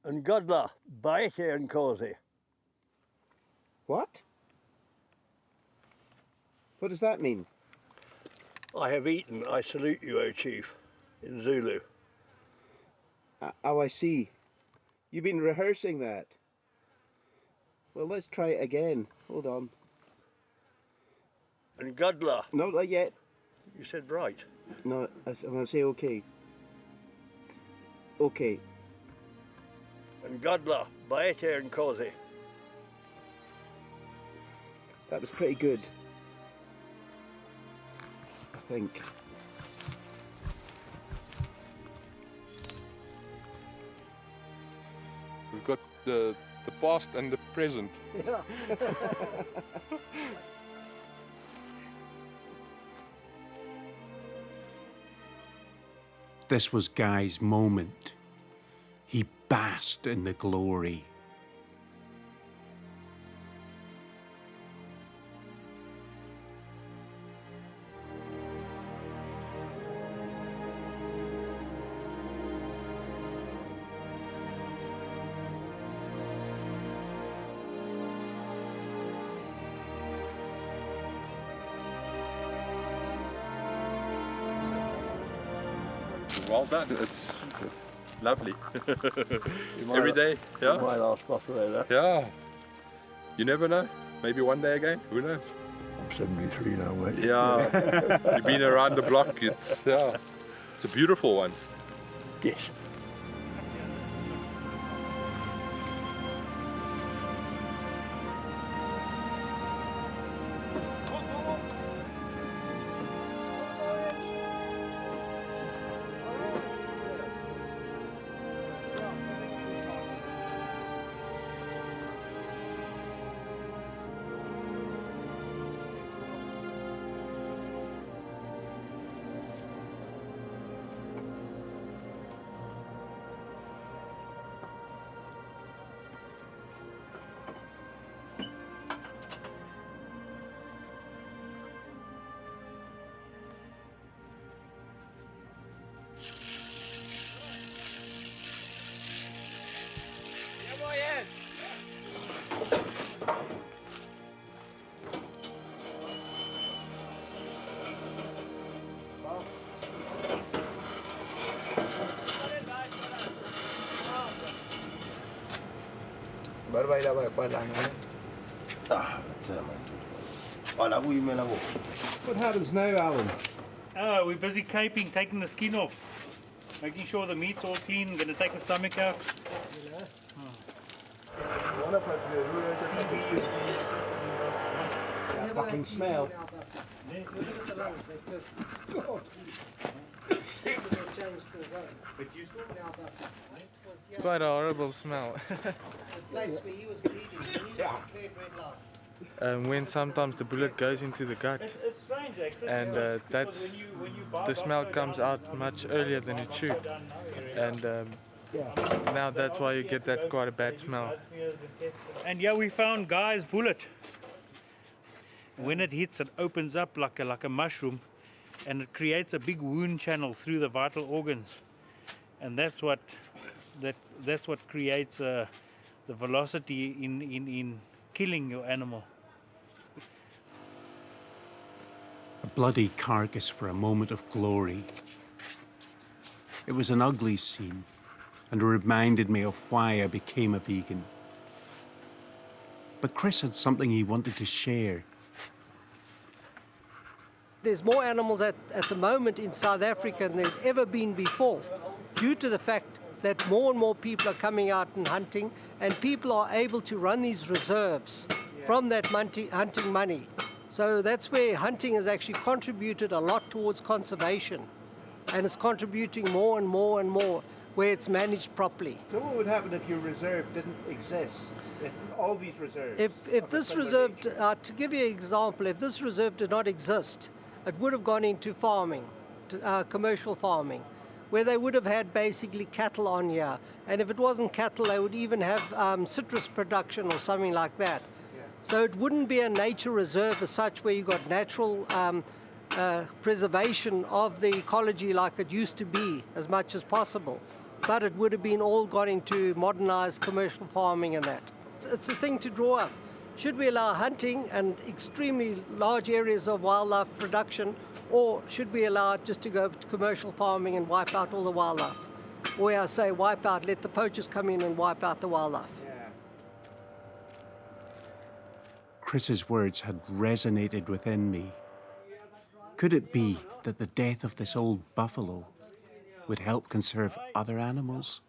And Godla, Baete and Cozy. What? What does that mean? I have eaten, I salute you, O Chief, in Zulu. Oh, I see. You've been rehearsing that. Well, let's try it again. Hold on. And Godla. No, not yet. You said right. No, I'm going to say okay. Okay. And Godla, Baete and Cozy. That was pretty good. I think. We've got the past and the present. Yeah. This was Guy's moment. He basked in the glory. Well done. It's lovely. Every day. Yeah. My last buffalo there. Yeah. You never know. Maybe one day again. Who knows? I'm 73 now, mate. Yeah. You've been around the block. It's a beautiful one. Yes. What happens now, Alan? Oh, we're busy caping, taking the skin off. Making sure the meat's all clean, gonna take the stomach out. That fucking smell. It's quite a horrible smell. When sometimes the bullet goes into the gut, It's strange, Chris, and that's the smell comes out much earlier than it should, and now that's why you get that quite a bad smell. And yeah, we found Guy's bullet. When it hits, it opens up like a mushroom, and it creates a big wound channel through the vital organs, and that's what creates the velocity in killing your animal. A bloody carcass for a moment of glory. It was an ugly scene, and reminded me of why I became a vegan. But Chris had something he wanted to share. There's more animals at the moment in South Africa than there's ever been before, due to the fact that more and more people are coming out and hunting, and people are able to run these reserves from that hunting money. So that's where hunting has actually contributed a lot towards conservation, and it's contributing more and more and more where it's managed properly. So what would happen if your reserve didn't exist? If all these reserves... If this reserve, to give you an example, if this reserve did not exist, it would have gone into farming, commercial farming, where they would have had basically cattle on here. And if it wasn't cattle, they would even have citrus production or something like that. Yeah. So it wouldn't be a nature reserve as such where you got natural preservation of the ecology like it used to be as much as possible. But it would have been all gone into modernized commercial farming and that. It's a thing to draw up. Should we allow hunting and extremely large areas of wildlife production, or should we allow it just to go to commercial farming and wipe out all the wildlife? Or I say wipe out, let the poachers come in and wipe out the wildlife. Yeah. Chris's words had resonated within me. Could it be that the death of this old buffalo would help conserve other animals?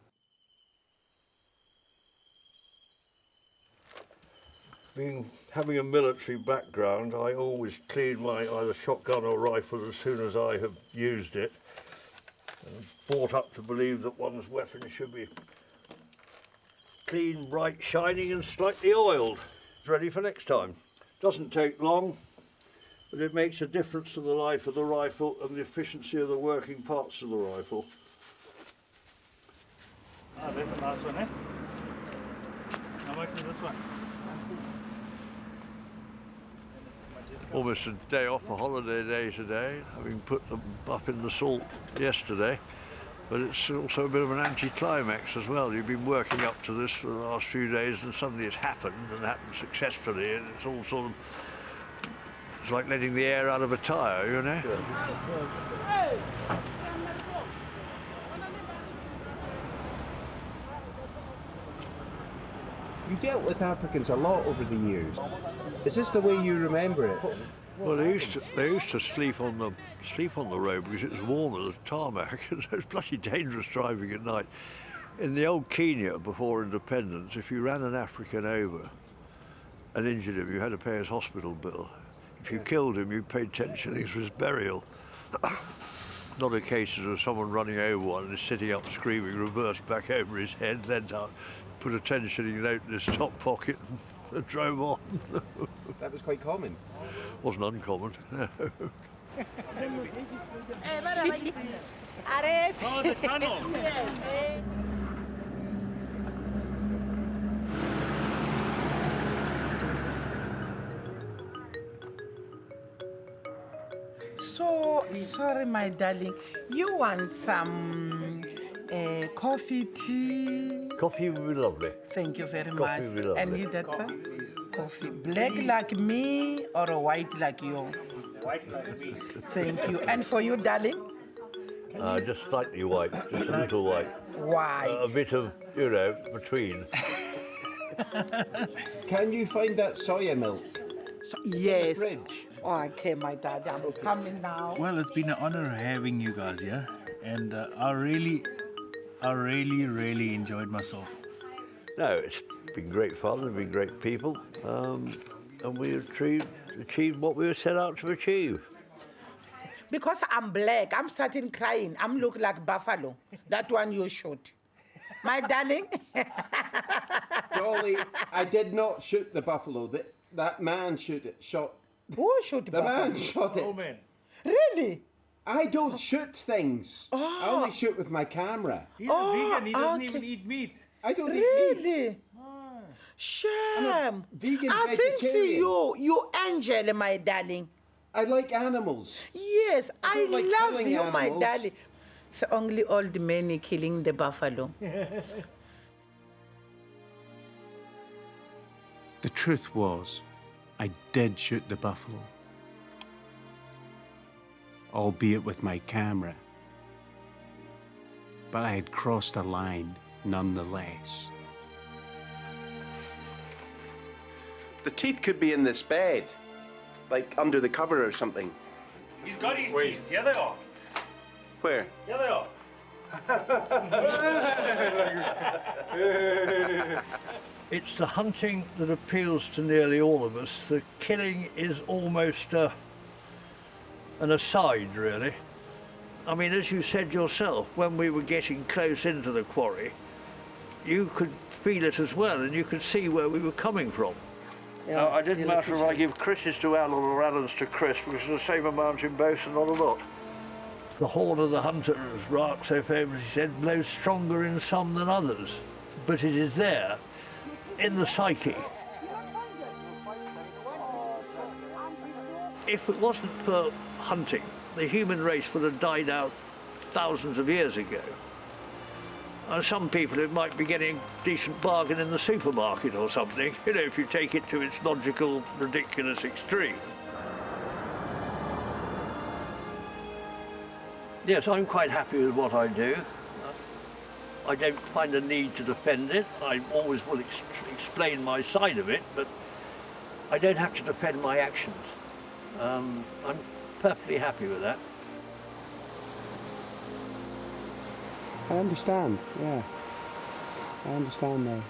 Having a military background, I always clean my either shotgun or rifle as soon as I have used it. And brought up to believe that one's weapon should be clean, bright, shining and slightly oiled. Ready for next time. Doesn't take long, but it makes a difference to the life of the rifle and the efficiency of the working parts of the rifle. Ah, that's a nice one, eh? How much is this one? Almost a day off, a holiday day today, having put them up in the salt yesterday. But it's also a bit of an anticlimax as well. You've been working up to this for the last few days and suddenly it's happened and happened successfully, and it's all sort of, it's like letting the air out of a tyre, you know? You dealt with Africans a lot over the years. Is this the way you remember it? Well, they used to sleep on the road because it was warmer than tarmac, and it was bloody dangerous driving at night. In the old Kenya before independence, if you ran an African over and injured him, you had to pay his hospital bill. If you killed him, you paid 10 shillings for his burial. Not a case of someone running over one and sitting up screaming, reversed back over his head, leant out, put a 10-shilling note in his top pocket and drove on. That was quite common. Wasn't uncommon. Oh, the tunnel. So, sorry, my darling. You want some coffee, tea? Coffee would be lovely. Thank you very Coffee much. would be lovely. And you, doctor? Coffee. Black like me or white like you? White like me. Thank you. And for you, darling? Just slightly white, just a little white. White. A bit of, between. Can you find that soya milk? Yes. Fridge. Oh, okay, my dad, I'm coming now. Well, it's been an honor having you guys here, and I really enjoyed myself. No, it's been great fun, they've been great people, and we achieved what we were set out to achieve. Because I'm black, I'm starting crying. I'm looking like buffalo. That one you shot. My darling. Dolly, I did not shoot the buffalo. That man shot. Who shot the buffalo? The man shot it. Oh, man. Really? I don't shoot things. I only shoot with my camera. He's a vegan, he doesn't even eat meat. I don't eat meat. Really? Shame. Vegan I think vegetarian. you angel, my darling. I like animals. Yes, I don't like love killing you, my animals. darling. So only old men killing the buffalo. The truth was, I did shoot the buffalo, albeit with my camera. But I had crossed a line nonetheless. The teeth could be in this bed, like under the cover or something. He's got his teeth. Here they are. Where? Here they are. It's the hunting that appeals to nearly all of us. The killing is almost an aside, really. I mean, as you said yourself, when we were getting close into the quarry, you could feel it as well, and you could see where we were coming from. Yeah, I didn't matter if I give Chris's to Alan or Alan's to Chris, because it's the same amount in both and not a lot. The horn of the hunter, as Raak so famously said, blows stronger in some than others, but it is there, in the psyche. If it wasn't for hunting, the human race would have died out thousands of years ago. And some people, it might be getting a decent bargain in the supermarket or something, you know, if you take it to its logical, ridiculous extreme. Yes, I'm quite happy with what I do. I don't find a need to defend it. I always will explain my side of it, but I don't have to defend my actions. I'm perfectly happy with that. I understand, yeah. I understand now.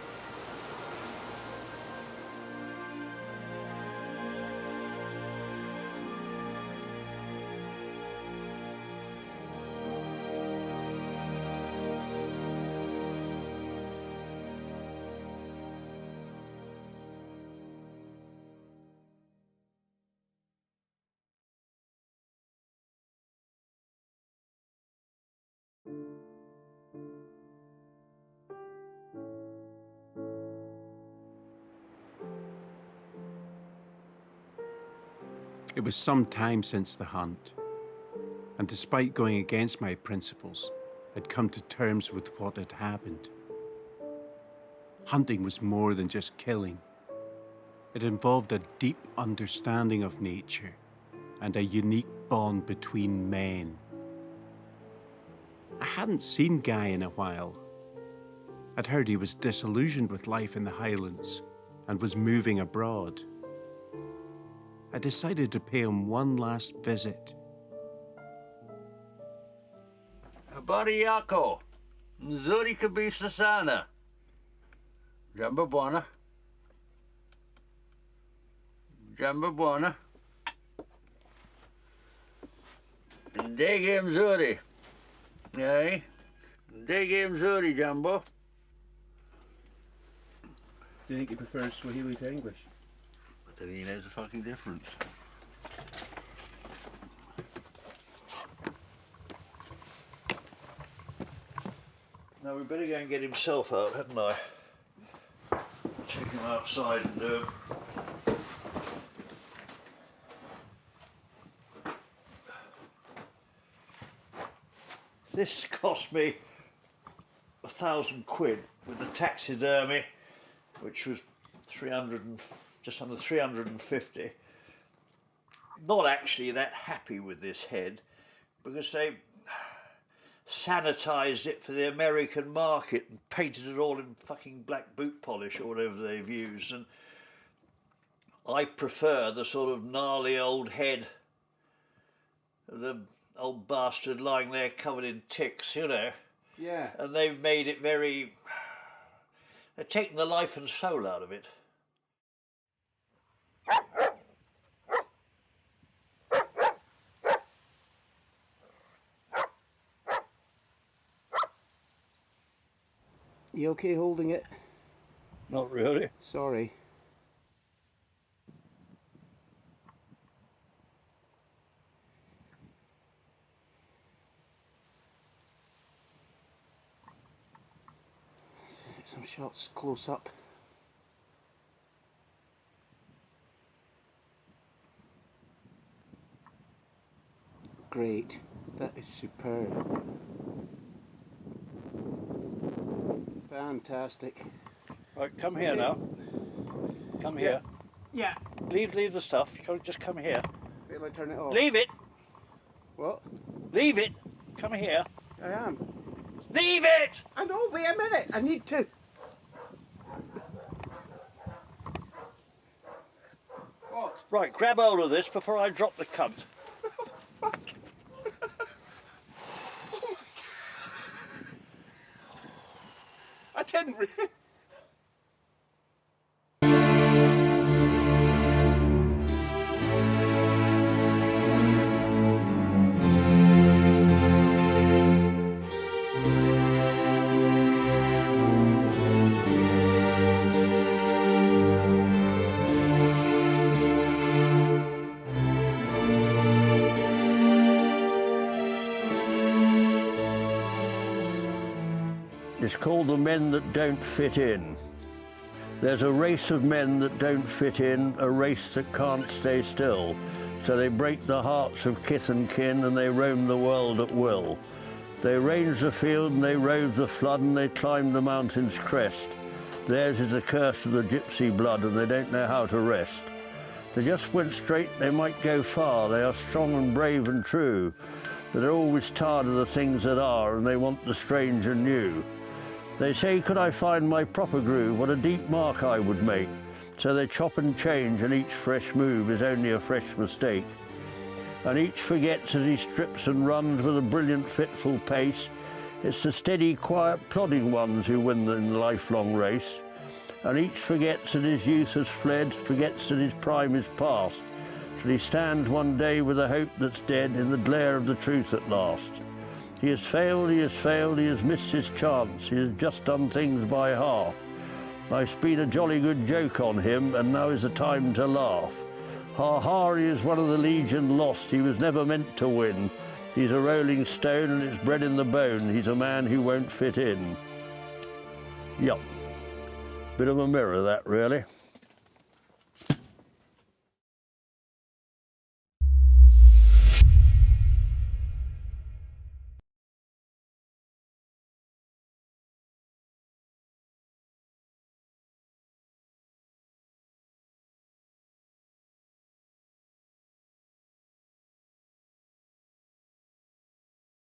It was some time since the hunt, and despite going against my principles, I'd come to terms with what had happened. Hunting was more than just killing. It involved a deep understanding of nature and a unique bond between men. I hadn't seen Guy in a while. I'd heard he was disillusioned with life in the Highlands and was moving abroad. I decided to pay him one last visit. Habari yako, nzuri kabisa sana. Jambo bwana. Jambo bwana. Ndege mzuri. Hey, ndege mzuri, Jambo. Do you think he prefers Swahili to English? I don't think he knows the fucking difference. Now we better go and get himself out, hadn't I? Check him outside and do it. This cost me £1,000 with the taxidermy, which was just under 350. Not actually that happy with this head, because sanitised it for the American market and painted it all in fucking black boot polish or whatever they've used. And I prefer the sort of gnarly old head of the old bastard lying there covered in ticks, you know. Yeah. And they've made it very... They've taken the life and soul out of it. You okay holding it? Not really. Sorry. Some shots close up. Great. That is superb. Fantastic. Right, come here now. Come here. Yeah. Leave the stuff. Just come here. Wait till I turn it off. Leave it. What? Leave it. Come here. I am. Leave it! I know, wait a minute. I need to. What? Right, grab hold of this before I drop the cunt. I didn't really. It's called the men that don't fit in. There's a race of men that don't fit in, a race that can't stay still. So they break the hearts of kith and kin and they roam the world at will. They range the field and they rode the flood and they climb the mountain's crest. Theirs is the curse of the gypsy blood and they don't know how to rest. They just went straight, they might go far, they are strong and brave and true. But they're always tired of the things that are and they want the strange and new. They say, could I find my proper groove, what a deep mark I would make. So they chop and change, and each fresh move is only a fresh mistake. And each forgets as he strips and runs with a brilliant, fitful pace. It's the steady, quiet, plodding ones who win the lifelong race. And each forgets that his youth has fled, forgets that his prime is past, till he stands one day with a hope that's dead in the glare of the truth at last. He has failed, he has failed, he has missed his chance, he has just done things by half. I've been a jolly good joke on him, and now is the time to laugh. Ha ha, he is one of the legion lost, he was never meant to win. He's a rolling stone and it's bred in the bone, he's a man who won't fit in. Yup, bit of a mirror that really.